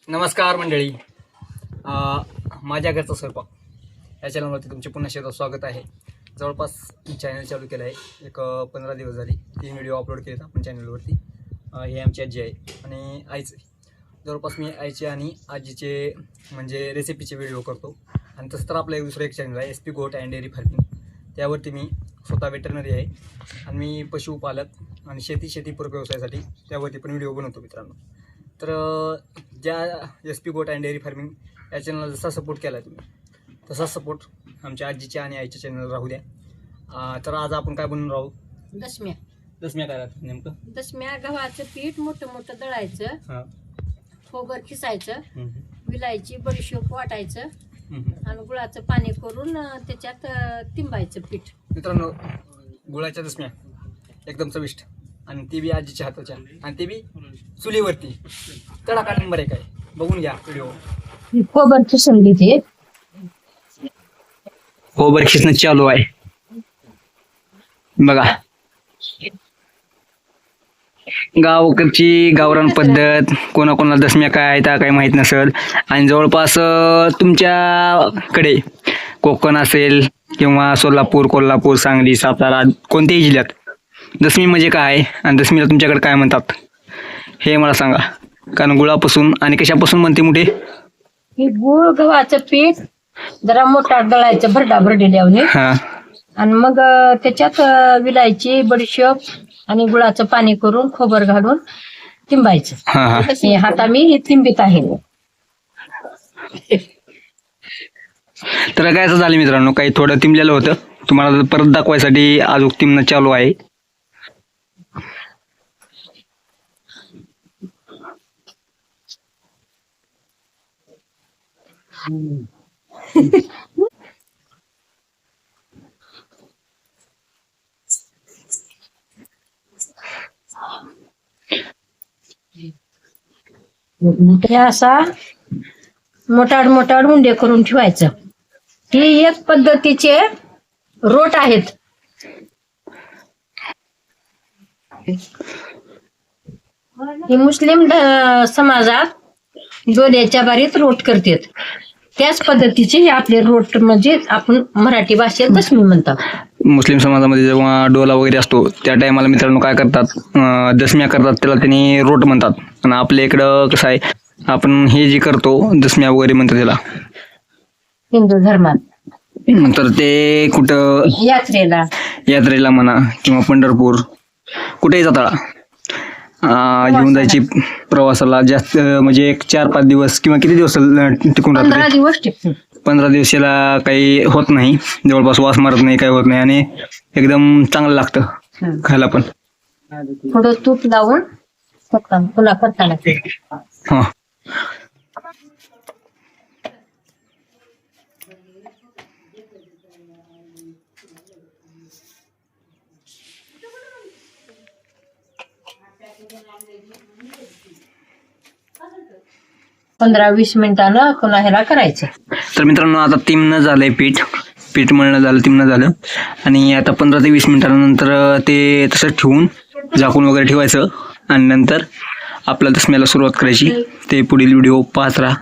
नमस्कार मंडळी. माझ्या घरचा स्वयंपाक या चॅनलवरती तुमचे पुन्हा शेवट स्वागत आहे. जवळपास चॅनल चालू केलं आहे एक 15 दिवस झाली. 3 व्हिडिओ अपलोड केले आपण चॅनलवरती. हे आमची आजी आहे आणि आईचं. जवळपास मी आईचे आणि आजीचे म्हणजे रेसिपीचे व्हिडिओ करतो. आणि तसं तर आपलं दुसरं एक चॅनल आहे SP गोट अँड डेअरी फार्मिंग. त्यावरती मी स्वतः वेटरनरी आहे आणि मी पशुपालक आणि शेतीपूरक व्यवसायासाठी त्यावरती पण व्हिडिओ बनवतो मित्रांनो. तर ज्या SP गोट अँड डेअरी फार्मिंग या चॅनलला जसा सपोर्ट केला आहे तुम्ही तसा सपोर्ट आमच्या आजीच्या आणि आईच्या चॅनलला राहू द्या. तर आज आपण काय बनवून राहू? दसम्या काय राहतात नेमकं? दसम्या गव्हाचं पीठ मोठं मोठं दळायचं, हां, खोबर खिसायचं, विलायची बडीशोप वाटायचं आणि गुळाचं पाणी करून त्याच्यात तिंबायचं पीठ. मित्रांनो, गुळाच्या दसम्या एकदम चविष्ट आणि ती बी आजीच्या हाताच्या आणि ती बी चुलीवरती. तडाखा नंबर 1 आहे. बघून घ्या व्हिडिओ. खोबर खिसून घेते. खोबर खिसणं चालू आहे बघा. गावकडची गावरान पद्धत. कोणाकोणाला दसम्या काय आहेत काही माहीत नसेल आणि जवळपास तुमच्याकडे कोकण असेल किंवा सोलापूर, कोल्हापूर, सांगली, सातारा कोणत्याही जिल्ह्यात दसमी म्हणजे काय आणि दसमीला तुमच्याकडे काय म्हणतात हे मला सांगा. कारण गुळापासून आणि कशापासून म्हणते मोठे? हे गुळ गव्हाचं पीठ जरा मोठा दळायचं भरडी लावणे हां, आणि मग त्याच्यात विलायची बडीशोप आणि गुळाचं पाणी करून खोबर घालून तिंबायचं. हां हां. हे आता मी तिंबित आहे. तर काय असं झालं मित्रांनो, काही थोडं तिंबलेलं होतं. तुम्हाला परत दाखवायसाठी अजून तिंबणं चालू आहे. हे असा मोठाड मोठाड उंडे करून ठेवायचं. ही एक पद्धतीचे रोट आहेत. ही मुस्लिम समाजात डोल्याच्या बारीत रोट करतात. त्याच पद्धतीचे हे आपले रोट म्हणजे आपण मराठी भाषेत दसमी म्हणतात. मुस्लिम समाजामध्ये जेव्हा डोला वगैरे असतो त्या टायमाला मित्रांनो काय करतात, दसम्या करतात. त्याला त्यांनी रोट म्हणतात. आणि आपल्या इकडं कसं आहे, आपण हे जे करतो दसम्या वगैरे म्हणतात त्याला हिंदू धर्मात. तर ते कुठं यात्रेला म्हणा किंवा पंढरपूर कुठेही जाता घेऊन जायची प्रवासाला. जास्त म्हणजे एक 4-5 दिवस किंवा किती दिवस टिकून 15 राहतात? दिवस टिकतो. 15 दिवसाला काही होत नाही, जवळपास वास मारत नाही, काही होत नाही आणि एकदम चांगलं लागतं खायला पण. थोडं तूप लावून पुन्हा करताना हा, 15-20 मिनिटानं पुन्हा ह्याला करायचं. तर मित्रांनो, आता तिमणं झालंय पीठ मळणं झालं, तिमणं झालं आणि आता 15 ते 20 मिनिटानंतर ते तसं ठेवून झाकून वगैरे ठेवायचं आणि नंतर आपल्या दसम्याला सुरुवात करायची. ते पुढील व्हिडिओ पाहत राहा.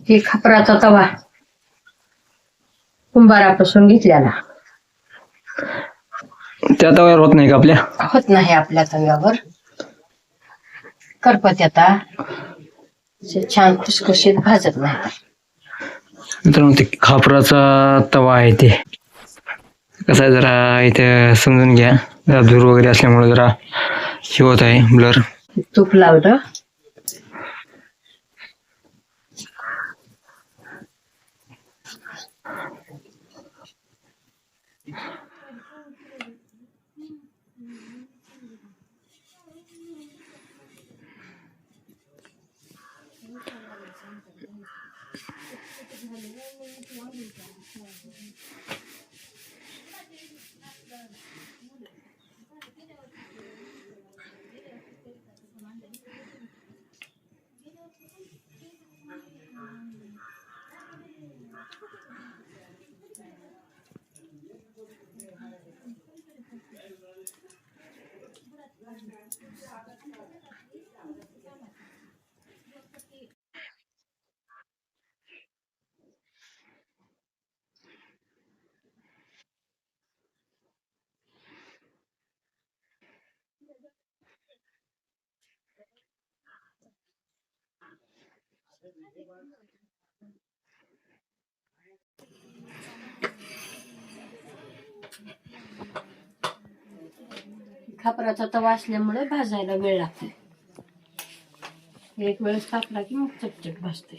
हे खापराचा तवा कुंभारापासून घेतलेला. त्या तव्यावर होत नाही का आपल्या? होत नाही आपल्या तव्यावर. करपत आता छान खुसखुशीत भाजत नाही. मित्रांनो, ते खापराचा तवा आहे. ते कसं आहे, जरा इथे समजून घ्या, जरा धूर वगैरे असल्यामुळे जरा हे होत आहे ब्लर. तूप लावलं. खापराचा तवा असल्यामुळे भाजायला वेळ लागतो. एक वेळेस कापला की मग चटचट भाजते.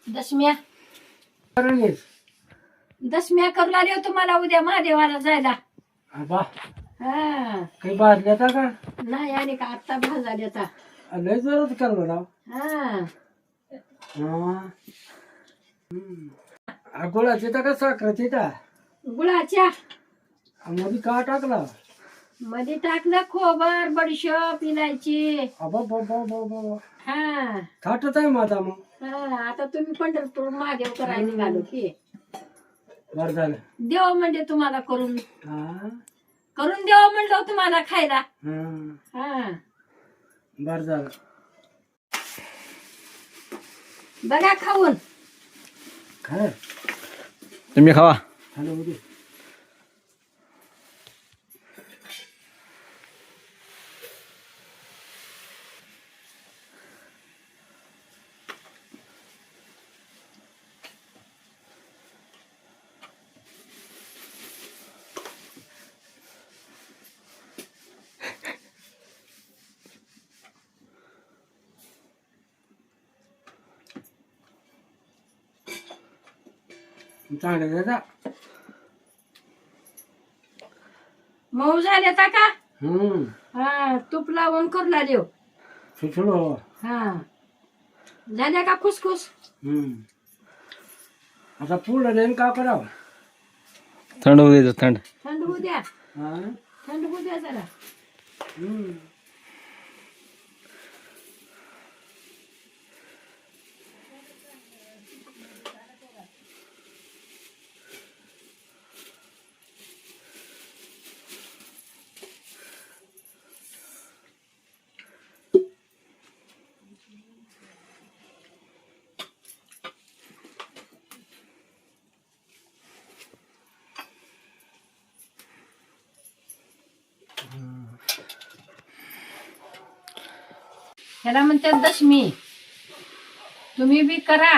दशम्या दशम्या करू लागले हो तुम्हाला उद्या महादेवाला जायला. हा काही भाजल्या का नाही आणि का आत्ता भाजाले आता. लय जोरात कर मला. गुळाची का साखरेची का गुळाच्या मध्ये का टाकला. मध्ये टाकलं खोबर बडीशोप इलायची. हा थाटत आहे माझा मग. हा आता तुम्ही पंढरपूर महादेव करायला निघालो की बर झालं. देव म्हणजे तुम्हाला करून हा करून देव म्हणलं तुम्हाला खायला. हा बर झालं. बघा खाऊन. काय तुम्ही खावा. हॅलो उद्या चांगलं दादा. मऊ झाले का? हा तूप लावून करू लागले. सुचलो. हा झाल्या का खुसखुस. आता पुढं नेन का करावं. थंड होऊ द्यायचं. थंड थंड होऊ द्या. थंड होऊ द्या जरा. ह्याला म्हणतात दशमी. तुम्ही बी करा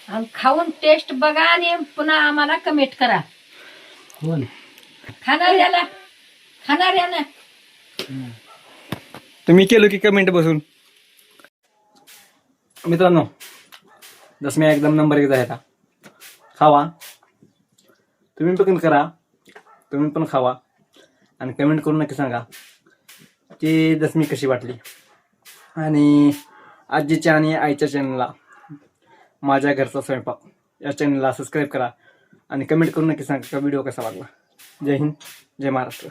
आणि खाऊन टेस्ट बघा आणि पुन्हा आम्हाला कमेंट करा. खाणाऱ्याला तुम्ही केलो की कमेंट बसून. मित्रांनो, दसमी एकदम नंबर 1 आहे. खावा, तुम्ही पण करा, तुम्ही पण खावा आणि कमेंट करून नक्की सांगा की दसमी कशी वाटली. आणि आजीच्या आणि आईच्या चॅनलला, माझ्या घरचा स्वयंपाक या चॅनलला सबस्क्राईब करा आणि कमेंट करून नक्की सांगा का व्हिडिओ कसा वाटला. जय हिंद, जय महाराष्ट्र.